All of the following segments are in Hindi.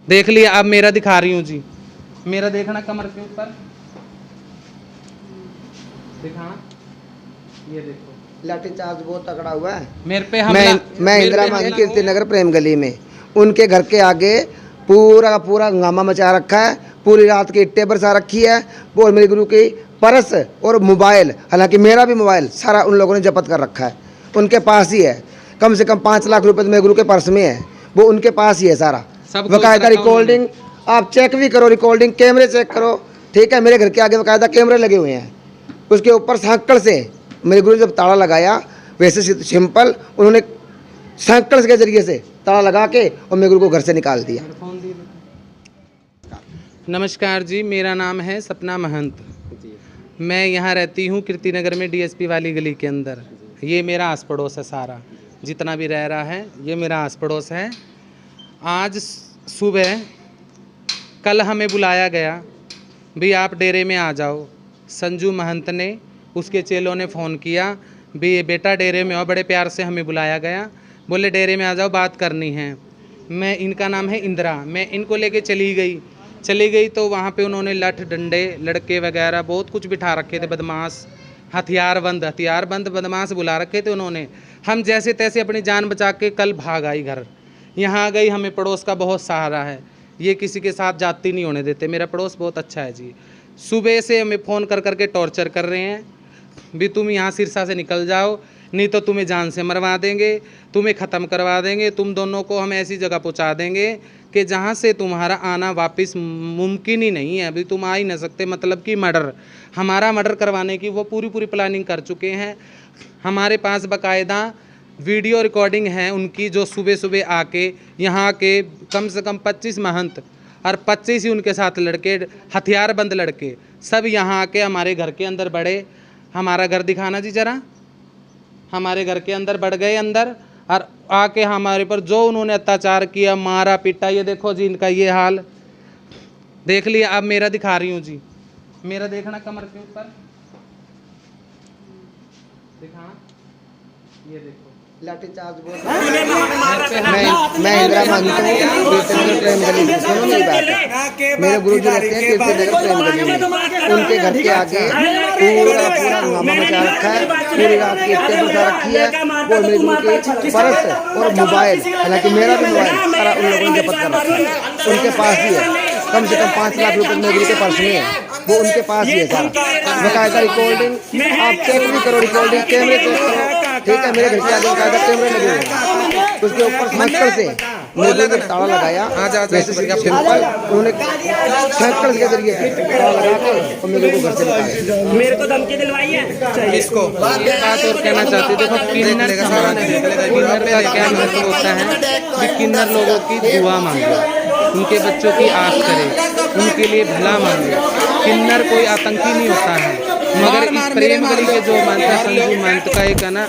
देख लिया, अब मेरा दिखा रही हूँ जी। मेरा देखना कमर के ऊपर दिखाना, ये देखो लाठीचार्ज बहुत तगड़ा हुआ है मेरे पे हमला। मैं इंदिरा गांधी कीर्ति नगर प्रेम गली में उनके घर के आगे पूरा का पूरा हंगामा मचा रखा है। पूरी रात की इट्टे बरसा रखी है। वो मेरे गुरु की पर्स और मोबाइल, हालांकि मेरा भी मोबाइल सारा उन लोगों ने जब्त कर रखा है। उनके पास ही है, कम से कम 5 लाख रुपए तो मेरे गुरु के पर्स में है, वो उनके पास ही है सारा। बकायदा रिकॉर्डिंग आप चेक भी करो, रिकॉर्डिंग कैमरे चेक करो, ठीक है। मेरे घर के आगे बकायदा कैमरे लगे हुए हैं। उसके ऊपर सांकड़ से मेरे गुरु जब ताला लगाया, वैसे सिंपल उन्होंने सांकड़ के जरिए से ताला लगा के और मेरे गुरु को घर से निकाल दिया। नमस्कार जी, मेरा नाम है सपना महंत। मैं यहाँ रहती हूँ कीर्ति नगर में, डीएसपी वाली गली के अंदर। ये मेरा आस पड़ोस है, सारा जितना भी रह रहा है ये मेरा आस पड़ोस है। आज सुबह कल हमें बुलाया गया भी आप डेरे में आ जाओ। संजू महंत ने, उसके चेलों ने फ़ोन किया भी बेटा डेरे में आओ। बड़े प्यार से हमें बुलाया गया, बोले डेरे में आ जाओ, बात करनी है। मैं, इनका नाम है इंदिरा, मैं इनको लेके चली गई तो वहाँ पे उन्होंने लठ डंडे लड़के वगैरह बहुत कुछ बिठा रखे थे, बदमाश हथियारबंद बदमाश बुला रखे थे उन्होंने। हम जैसे तैसे अपनी जान बचा के कल भाग आई घर। यहाँ आ गई, हमें पड़ोस का बहुत सहारा है, ये किसी के साथ जाती नहीं होने देते। मेरा पड़ोस बहुत अच्छा है जी। सुबह से हमें फ़ोन कर करके टॉर्चर कर रहे हैं भी तुम यहाँ सिरसा से निकल जाओ, नहीं तो तुम्हें जान से मरवा देंगे, तुम्हें ख़त्म करवा देंगे, तुम दोनों को हम ऐसी जगह पहुँचा देंगे कि जहाँ से तुम्हारा आना वापस मुमकिन ही नहीं है। अभी तुम आ ही ना सकते, मतलब कि हमारा मर्डर करवाने की वो पूरी प्लानिंग कर चुके हैं। हमारे पास बाकायदा वीडियो रिकॉर्डिंग है उनकी, जो सुबह सुबह आके यहाँ के कम से कम 25 महंत और 25 ही उनके साथ लड़के, हथियारबंद लड़के, सब यहाँ आके हमारे घर के अंदर बढ़े। हमारा घर दिखाना जी ज़रा। हमारे घर के अंदर बढ़ गए अंदर, और आके हमारे पर जो उन्होंने अत्याचार किया, मारा पीटा, ये देखो जी इनका ये हाल देख लिया। अब मेरा दिखा रही हूँ जी। मेरा देखना कमर के ऊपर दिखाना, ये देखो लाठीचार्ज बहुत मैं इंदिरा गांधी कीर्ति नगर प्रेम गली में, सुनो मेरी बात। मेरे गुरु जी रहते हैं कीर्ति नगर प्रेम गली में, उनके घर के आगे पूरा हंगामा मचा रखा है। पूरी रात की इट्टे बरसा रखी है। वो मेरे गुरु की पर्स और मोबाइल, हालांकि मेरा भी मोबाइल सारा उन लोगों ने जब्त कर रखा है। उनके पास ही है, कम से कम 5 लाख रुपए मेरे गुरु के पर्स में है, वो उनके पास ही है सारा। बकायदा रिकॉर्डिंग आप चेक भी करो, रिकॉर्डिंग कैमरे चेक करो, ठीक है। मेरे घर के आगे बकायदा कैमरे लगे हुए हैं। उसके ऊपर सांकड़ से मेरे को ताला लगाया, वैसे सिंपल उन्होंने सांकड़ के जरिए से ताला लगा के और मेरे को घर से निकाला। मेरे को धमकी दिलवाई है किसको? एक बात और कहना चाहती हूँ, देखो किन्नर का क्या महत्व होता है कि किन्नर लोगों की दुआ मांगे, उनके बच्चों की आस करे, उनके लिए भला मांगे। किन्नर कोई आतंकी नहीं होता है, मगर इस प्रेम गली के जो मानता संजू महंत का एक है ना,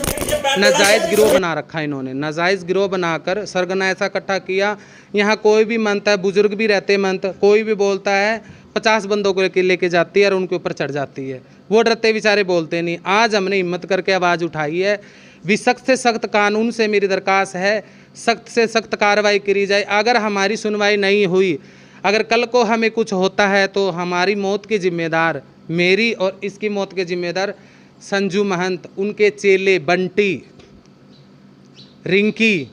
नाजायज़ गिरोह बना रखा है इन्होंने। नाजायज़ गिरोह बनाकर सरगना ऐसा इकट्ठा किया। यहाँ कोई भी मानता है, बुजुर्ग भी रहते मंत, कोई भी बोलता है 50 बंदों को लेके जाती है और उनके ऊपर चढ़ जाती है। वो डरते बेचारे बोलते नहीं। आज हमने हिम्मत करके आवाज़ उठाई है भी सख्त से सख्त कानून से मेरी दरख्वास्त है, सख्त से सख्त कार्रवाई करी जाए। अगर हमारी सुनवाई नहीं हुई, अगर कल को हमें कुछ होता है तो हमारी मौत के जिम्मेदार, मेरी और इसकी मौत के जिम्मेदार संजू महंत, उनके चेले बंटी रिंकी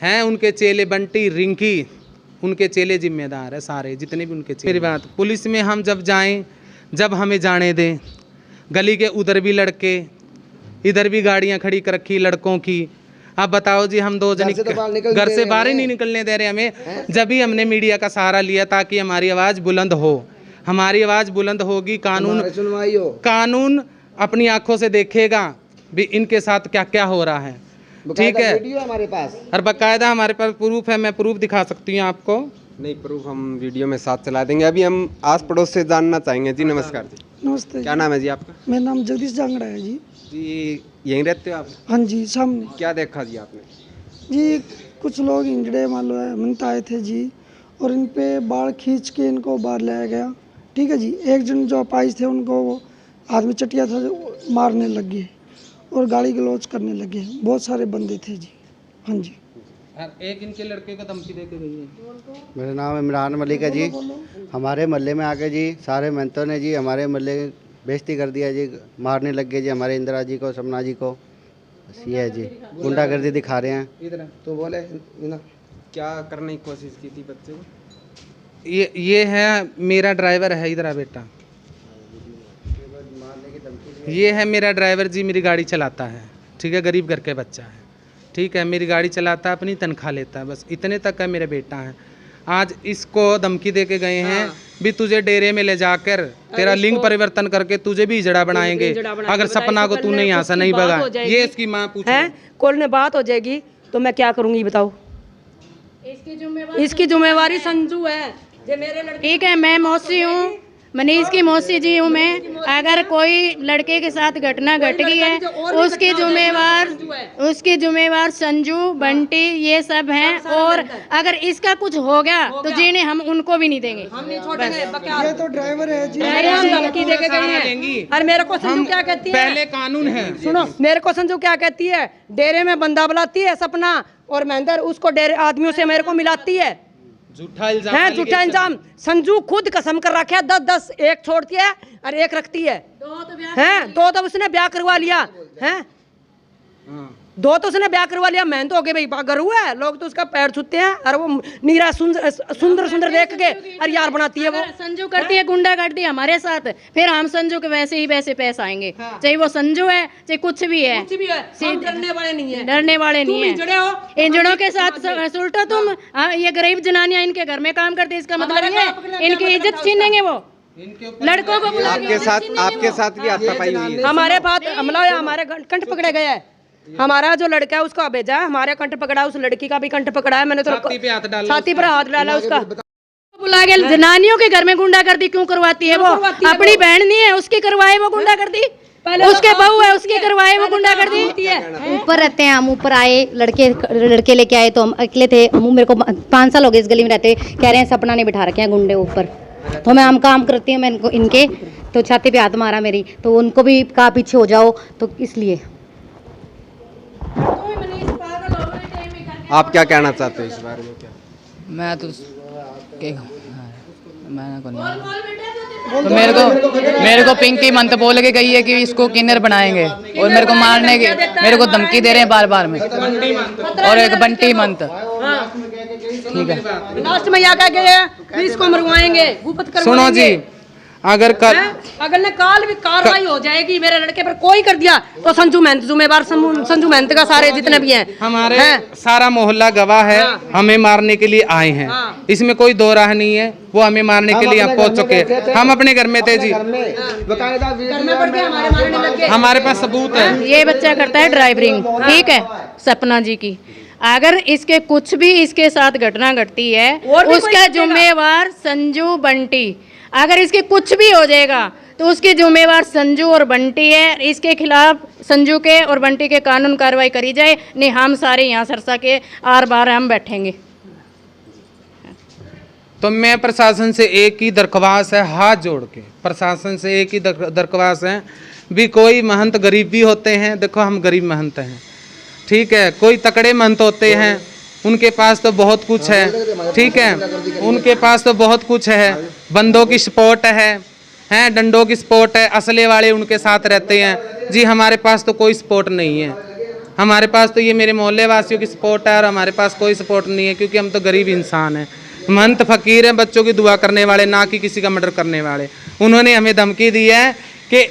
हैं, उनके चेले बंटी रिंकी, उनके चेले जिम्मेदार है सारे जितने भी उनके चेले। मेरी बात, पुलिस में हम जब जाएं, जब हमें जाने दें। गली के उधर भी लड़के, इधर भी गाड़ियां खड़ी कर रखी लड़कों की। अब बताओ जी, हम 2 जन घर से बाहर ही नहीं निकलने दे रहे हमें। जब भी हमने मीडिया का सहारा लिया ताकि हमारी आवाज़ बुलंद हो, हमारी आवाज़ बुलंद होगी, कानून अपनी आंखों से देखेगा भी इनके साथ क्या क्या हो रहा है, ठीक है। वीडियो हमारे पास और बाकायदा हमारे पास प्रूफ है, मैं प्रूफ दिखा सकती हूँ आपको। नहीं प्रूफ हम वीडियो में साथ चला देंगे। अभी हम आस पड़ोस से जानना चाहेंगे। जी नमस्कार जी। नमस्ते। क्या नाम है जी आपका? मेरा नाम जगदीश जांगड़ा है जी। जी यहीं रहते हो आप? हाँ जी, सामने। क्या देखा जी आपने? जी कुछ लोग इंजड़े मालूम है मंत आए थे जी, और इन पे बाल खींच के इनको बाहर लाया गया। ठीक है जी। एक जन जो अपाइज थे उनको वो आदमी चटिया था जो मारने लग गए और गाली गलौज करने लगे। बहुत सारे बंदे थे जी। हाँ जी। एक इनके लड़के को धमकी दे के गई है। मेरा नाम इमरान मलिक है जी। हमारे मोहल्ले में आके जी सारे मेहनतों ने जी हमारे मोहल्ले बेइज्जती कर दिया जी, मारने लग गए जी हमारे इंदिरा जी को, सपना जी को। बस ये है जी, गुंडागर्दी दिखा रहे हैं। इधर तो बोले ना क्या करने की कोशिश की थी बच्चे को? ये है मेरा ड्राइवर है, इधर आ बेटा। ये है मेरा ड्राइवर जी, मेरी गाड़ी चलाता है। ठीक है, गरीब घर के बच्चा है। ठीक है, मेरी गाड़ी चलाता है, अपनी तनख्वाह लेता है, बस इतने तक का मेरा बेटा है। आज इसको धमकी दे के गए हैं भी तुझे डेरे में ले जाकर तेरा लिंग परिवर्तन करके तुझे भी इजड़ा बनाएंगे अगर सपना को तूने यहाँ से नहीं भगा। ये इसकी माँ पूछे कल ने बात हो जाएगी तो मैं क्या करूंगी बताओ। इसकी जिम्मेवारी संजू है। ठीक है, मैं मौसी हूँ, मनीष की मौसी जी हूँ मैं। अगर कोई लड़के के साथ घटना घट गई है उसकी जिम्मेवार संजू, बंटी ये सब हैं। और अगर इसका कुछ हो गया तो जीने हम उनको भी नहीं देंगे। ये तो ड्राइवर है जी। हम धमकी दे के गए हैं। और मेरे को संजू क्या कहती है? पहले कानून है। सुनो, मेरे को संजू क्या कहती है? डेरे में बंदा बुलाती है सपना और महेंद्र, उसको डेरे आदमियों से मेरे को मिलाती है। झूठा इल्जाम है, झूठा इल्जाम। संजू खुद कसम कर रखा है 10-10, एक छोड़ती है और एक रखती है। दो तो उसने ब्याह करवा लिया है। दो तो उसने ब्याह करवा लिया। मैं तो हो गई भाई पागल हुआ है। लोग तो उसका पैर छूते हैं और वो नीरा सुंदर देख के और यार बनाती है। वो संजू करती है गुंडागर्दी हमारे साथ, फिर हम संजू के वैसे ही वैसे पैसे आएंगे। चाहे वो संजू है चाहे कुछ भी है, हम डरने वाले नहीं है। डरने वाले नहीं है। इंजड़ों के साथ उल्टा तुम ये गरीब जनानियां इनके घर में काम करती है, इसका मतलब ये है इनकी इज्जत छीनेंगे वो लड़कों को। आपके साथ भी हाथापाई हुई है? हमारे बात हमला है, हमारे कंठ पकड़े गए है। हमारा जो लड़का है उसको भेजा है, हमारे कंठ पकड़ा, उस लड़की का भी कंठ पकड़ा है। मैंने तो छाती पर हाथ डाला उसका। बुला के जनानियों के घर में गुंडागर्दी क्यों करवाती है? वो अपनी बहन नहीं है उसकी करवाए वो गुंडागर्दी, उसके बहू है उसकी करवाए वो गुंडागर्दी। ऊपर रहते हैं हम, ऊपर आए लड़के लेके आए तो हम अकेले थे। मेरे को 5 साल हो गए इस गली में रहते। कह रहे हैं सपना ने बिठा रखे हैं गुंडे ऊपर। तो मैं हम काम करती हूँ, मैं इनके तो छाती पे हाथ मारा मेरी, तो उनको भी कहा पीछे हो जाओ, तो इसलिए। आप क्या कहना चाहते हो इस बारे में? क्या मैं तो मैं को नहीं, तो मेरे को पिंकी मंत बोल के गई है कि इसको किन्नर बनाएंगे और मेरे को मारने के मेरे को धमकी दे रहे हैं बार में। और एक बंटी मंत। ठीक है, लास्ट में यहाँ कह गए इसको मरवाएंगे, गुपत करवाएंगे। सुनो जी, अगर ने काल भी कार्रवाई हो जाएगी मेरे लड़के पर कोई कर दिया तो संजू मेहनत जिम्मेवार। संजू मेहनत का सारे जितने भी हैं हमारे सारा मोहल्ला गवाह है। हमें मारने के लिए आए हैं, इसमें कोई दो राह नहीं है। वो हमें मारने के लिए हम पहुंच चुके। हम अपने घर में थे जी, हमारे पास सबूत है। ये बच्चा करता है ड्राइवरिंग, ठीक है, सपना जी की। अगर इसके कुछ भी इसके साथ घटना घटती है उसका जिम्मेवार संजू, बंटी। अगर इसके कुछ भी हो जाएगा तो उसकी जिम्मेवार संजू और बंटी है। इसके खिलाफ संजू के और बंटी के कानून कार्रवाई करी जाए, नहीं हम सारे यहाँ सरसा के आर बार हम बैठेंगे। तो मैं प्रशासन से एक ही दरख्वास्त है, हाथ जोड़ के प्रशासन से एक ही दरख्वास्त है भी कोई महंत गरीब भी होते हैं। देखो हम गरीब महंत हैं, ठीक है, कोई तकड़े महंत होते हैं, उनके पास तो बहुत कुछ है। ठीक है, उनके पास तो बहुत कुछ है, बंदों की सपोर्ट है, डंडों की सपोर्ट है, असले वाले उनके साथ रहते हैं। जी हमारे पास तो कोई सपोर्ट नहीं है। हमारे पास तो ये मेरे मोहल्ले वासियों की सपोर्ट है और हमारे पास कोई सपोर्ट नहीं है, क्योंकि हम तो गरीब इंसान हैं। महंत फकीर हैं, बच्चों की दुआ करने वाले, ना कि किसी का मर्डर करने वाले। उन्होंने हमें धमकी दी है कि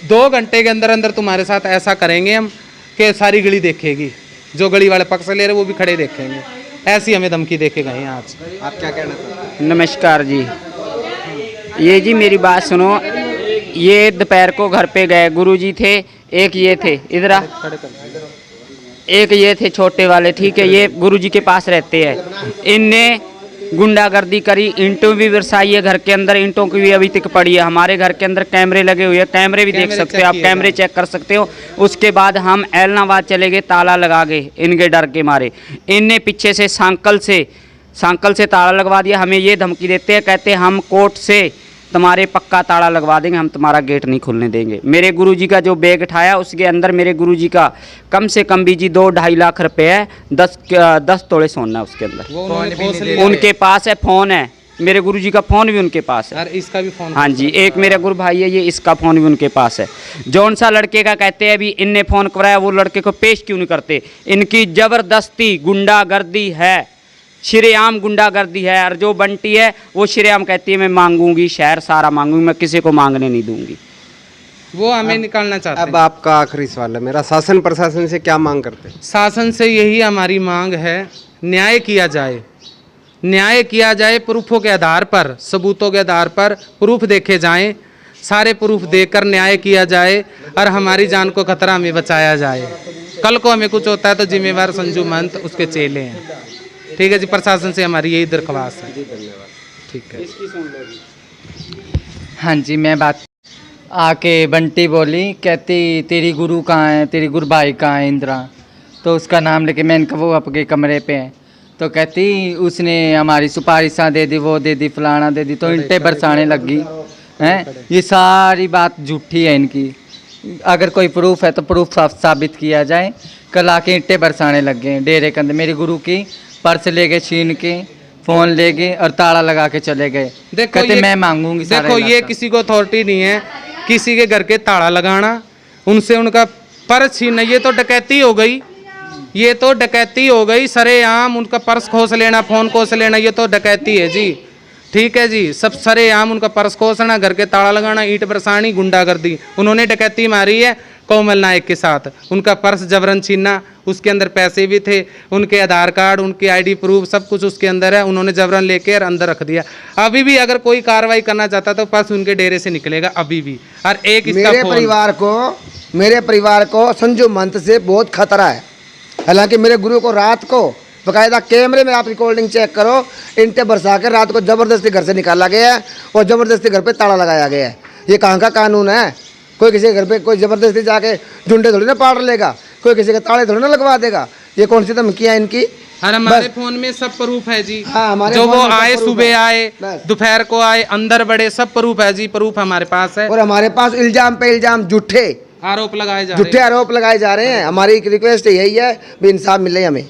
2 घंटे के अंदर अंदर तुम्हारे साथ ऐसा करेंगे हम कि सारी गली देखेगी, जो गली वाले पक्ष से ले रहे वो भी खड़े देखेंगे। ऐसी हमें धमकी दे के गए हैं आज। आप क्या कहना चाहते हैं? नमस्कार जी, ये जी मेरी बात सुनो। ये दोपहर को घर पे गए, गुरुजी थे, एक ये थे इधर, एक ये थे छोटे वाले, ठीक है, ये गुरुजी के पास रहते हैं। इनने गुंडागर्दी करी, ईंटों भी बरसाई है घर के अंदर, ईंटों की भी अभी तक पड़ी है। हमारे घर के अंदर कैमरे लगे हुए हैं, कैमरे भी देख सकते हो आप, कैमरे चेक कर सकते हो। उसके बाद हम ऐलनाबाद चले गए, ताला लगा गए इनके डर के मारे। इनने पीछे से सांकल से ताला लगवा दिया। हमें ये धमकी देते हैं, कहते हैं हम कोर्ट से तुम्हारे पक्का ताला लगवा देंगे, हम तुम्हारा गेट नहीं खुलने देंगे। मेरे गुरुजी का जो बैग उठाया उसके अंदर मेरे गुरुजी का कम से कम भी जी 2-2.5 लाख रुपए है, 10 तोले सोना है उसके अंदर। उनके पास है फ़ोन है, मेरे गुरुजी का फ़ोन भी उनके पास है, और इसका भी फ़ोन। हाँ जी, एक मेरा गुरु भाई है ये, इसका फ़ोन भी उनके पास है। जौन सा लड़के का कहते हैं अभी इनने फ़ोन कराया, वो लड़के को पेश क्यों नहीं करते? इनकी ज़बरदस्ती गुंडागर्दी है, श्रेआम गुंडागर्दी है। और जो बंटी है वो श्रेआम कहती है मैं मांगूंगी, शहर सारा मांगूंगी, मैं किसी को मांगने नहीं दूंगी। वो हमें निकालना चाहते हैं। अब आपका आखिरी सवाल है मेरा, शासन प्रशासन से क्या मांग करते हैं? शासन से यही हमारी मांग है, न्याय किया जाए, न्याय किया जाए, प्रूफों के आधार पर, सबूतों के आधार पर प्रूफ देखे जाएं, सारे प्रूफ देकर न्याय किया जाए और हमारी जान को खतरा हमें बचाया जाए। कल को हमें कुछ होता है तो जिम्मेवार संजू महंत उसके चेले हैं। ठीक है जी, प्रशासन से हमारी यही दरख्वास्त है। ठीक है। हाँ जी, मैं बात आके बंटी बोली, कहती तेरी गुरु कहाँ है, तेरी गुरु भाई कहाँ है इंदिरा, तो उसका नाम लेके मैंने कहा वो आपके कमरे पे है। तो कहती उसने हमारी सुपारिशां दे दी, वो दे दी, फलाना दे दी, तो ईंटें बरसाने लगी हैं। ये सारी बात झूठी है इनकी। अगर कोई प्रूफ है तो प्रूफ साबित किया जाए। कल आके ईंटें बरसाने लग गए डेरे के अंदर। मेरी गुरु की पर्स ले गए छीन के, फ़ोन ले गए और ताला लगा के चले गए। कहते मैं मांगूंगी। देखो ये किसी को अथॉरिटी नहीं है किसी के घर के ताला लगाना, उनसे उनका पर्स छीनना, ये तो डकैती हो गई, ये तो डकैती हो गई सरेआम। उनका पर्स खोस लेना, फ़ोन खोस लेना, ये तो डकैती है जी। ठीक है जी, सब सरेआम उनका पर्स खोसना, घर के ताला लगाना, ईंट बरसानी, गुंडागर्दी। उन्होंने डकैती मारी है कोमल नायक के साथ, उनका पर्स जबरन छीनना, उसके अंदर पैसे भी थे, उनके आधार कार्ड, उनके आईडी प्रूफ सब कुछ उसके अंदर है, उन्होंने जबरन लेके अंदर रख दिया। अभी भी अगर कोई कार्रवाई करना चाहता तो पर्स उनके डेरे से निकलेगा अभी भी। और एक इसका मेरे परिवार को संजू महंत से बहुत खतरा है। हालांकि मेरे गुरु को रात को बाकायदा कैमरे में आप रिकॉर्डिंग चेक करो, ईंटें बरसा कर रात को ज़बरदस्ती घर से निकाला गया है और ज़बरदस्ती घर पे ताला लगाया गया है। ये कहाँ का कानून है? कोई किसी के घर पे कोई ज़बरदस्ती जाके झुंडे थोड़ी ना पाड़ लेगा, कोई किसी के ताले थोड़ी ना लगवा देगा। ये कौन सी धमकियाँ इनकी? और हमारे फोन में सब प्रूफ है जी। हाँ, हमारे जो वो आए, सुबह आए, दोपहर को आए, अंदर बढ़े, सब प्रूफ है जी, प्रूफ हमारे पास है। और हमारे पास इल्जाम पे इल्जाम, झूठे आरोप लगाए जा रहे हैं। हमारी रिक्वेस्ट यही है भी इंसाफ मिले हमें।